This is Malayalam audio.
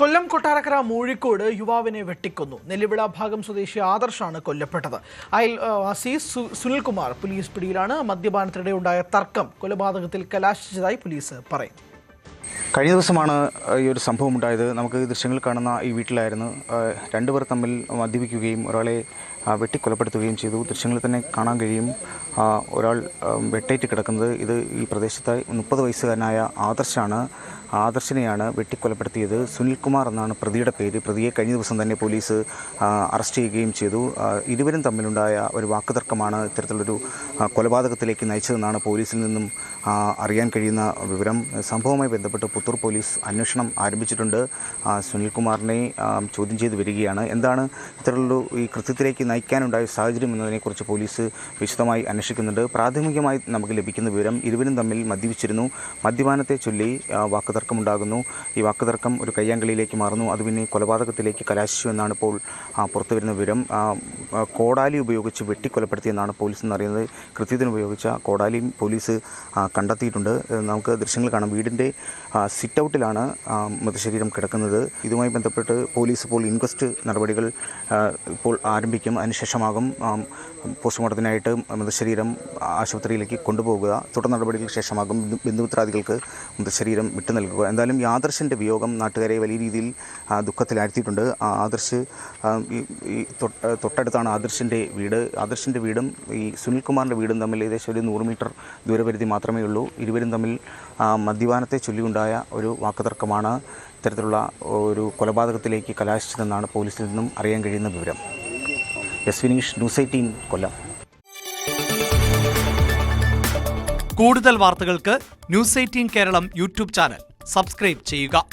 കൊല്ലം കൊട്ടാരക്കര മൂഴിക്കോട് യുവാവിനെ വെട്ടിക്കൊന്നു. നെല്ലിവിള ഭാഗം സ്വദേശി ആദർശാണ് കൊല്ലപ്പെട്ടത്. അയൽവാസി സുനിൽകുമാർ പോലീസ് പിടിയിലാണ്. മദ്യപാനത്തിനിടെ ഉണ്ടായ തർക്കം കൊലപാതകത്തിൽ കലാശിച്ചതായി പോലീസ് പറയും. കഴിഞ്ഞ ദിവസമാണ് ഈ ഒരു സംഭവം ഉണ്ടായത്. നമുക്ക് ദൃശ്യങ്ങൾ കാണുന്ന ഈ വീട്ടിലായിരുന്നു രണ്ടുപേർ തമ്മിൽ മദ്യപിക്കുകയും ഒരാളെ വെട്ടിക്കൊലപ്പെടുത്തുകയും ചെയ്തു. ദൃശ്യങ്ങളിൽ തന്നെ കാണാൻ കഴിയും ഒരാൾ വെട്ടേറ്റ് കിടക്കുന്നത്. ഇത് ഈ പ്രദേശത്തെ 30 വയസ്സുകാരനായ ആദർശാണ്. ആദർശിനെയാണ് വെട്ടിക്കൊലപ്പെടുത്തിയത്. സുനിൽകുമാർ എന്നാണ് പ്രതിയുടെ പേര്. പ്രതിയെ കഴിഞ്ഞ ദിവസം തന്നെ പോലീസ് അറസ്റ്റ് ചെയ്യുകയും ചെയ്തു. ഇരുവരും തമ്മിലുണ്ടായ ഒരു വാക്കുതർക്കമാണ് ഇത്തരത്തിലുള്ളൊരു കൊലപാതകത്തിലേക്ക് നയിച്ചതെന്നാണ് പോലീസിൽ നിന്നും അറിയാൻ കഴിയുന്ന വിവരം. സംഭവവുമായി ബന്ധപ്പെട്ട് പുത്തൂർ പോലീസ് അന്വേഷണം ആരംഭിച്ചിട്ടുണ്ട്. സുനിൽകുമാറിനെ ചോദ്യം ചെയ്ത് വരികയാണ്. എന്താണ് ഇത്തരത്തിലുള്ള ഈ കൃത്യത്തിലേക്ക് നയിക്കാനുണ്ടായ സാഹചര്യം എന്നതിനെക്കുറിച്ച് പോലീസ് വിശദമായി അന്വേഷിക്കുന്നുണ്ട്. പ്രാഥമികമായി നമുക്ക് ലഭിക്കുന്ന വിവരം ഇരുവരും തമ്മിൽ മദ്യപിച്ചിരുന്നു. മദ്യപാനത്തെ ചൊല്ലി വാക്കുതർക്കമുണ്ടാകുന്നു. ഈ വാക്കുതർക്കം ഒരു കയ്യാങ്കളിയിലേക്ക് മാറുന്നു. അത് പിന്നെ കൊലപാതകത്തിലേക്ക് കലാശിച്ചു എന്നാണ് ഇപ്പോൾ പുറത്തു വരുന്ന വിവരം. കോടാലി ഉപയോഗിച്ച് വെട്ടിക്കൊലപ്പെടുത്തിയെന്നാണ് പോലീസ് എന്നറിയുന്നത്. കൃത്യത്തിന് ഉപയോഗിച്ച കോടാലിയും പോലീസ് കണ്ടെത്തിയിട്ടുണ്ട്. നമുക്ക് ദൃശ്യങ്ങൾ കാണാം. വീടിൻ്റെ സിറ്റ് ഔട്ടിലാണ് മൃതശരീരം കിടക്കുന്നത്. ഇതുമായി ബന്ധപ്പെട്ട് പോലീസ് ഇപ്പോൾ ഇൻക്വസ്റ്റ് നടപടികൾ ഇപ്പോൾ ആരംഭിക്കും. അതിനുശേഷമാകും പോസ്റ്റ്മോർട്ടത്തിനായിട്ട് മൃതശരീരം ആശുപത്രിയിലേക്ക് കൊണ്ടുപോകുക. തുടർ നടപടികൾക്ക് ശേഷമാകും ബന്ധുമിത്രാദികൾക്ക് മൃതശരീരം വിട്ടു നൽകുക. എന്തായാലും ഈ ആദർശിൻ്റെ വിയോഗം നാട്ടുകാരെ വലിയ രീതിയിൽ ദുഃഖത്തിലാഴ്ത്തിയിട്ടുണ്ട്. ആദർശ് ഈ തൊട്ടടുത്താണ് ആദർശിൻ്റെ വീട്. ആദർശിൻ്റെ വീടും ഈ സുനിൽകുമാറിൻ്റെ വീടും തമ്മിൽ ഏകദേശം ഒരു 100 മീറ്റർ ദൂരപരിധി മാത്രമേ ഉള്ളൂ. ഇരുവരും തമ്മിൽ മദ്യപാനത്തെ ചൊല്ലിയുണ്ടായ ഒരു വാക്കുതർക്കമാണ് ഇത്തരത്തിലുള്ള ഒരു കൊലപാതകത്തിലേക്ക് കലാശിച്ചതെന്നാണ് പോലീസിൽ നിന്നും അറിയാൻ കഴിയുന്ന വിവരം. S Vineesh, News 18 Kollam. കൂടുതൽ വാർത്തകൾക്ക് News 18 Keralam YouTube channel subscribe ചെയ്യുക.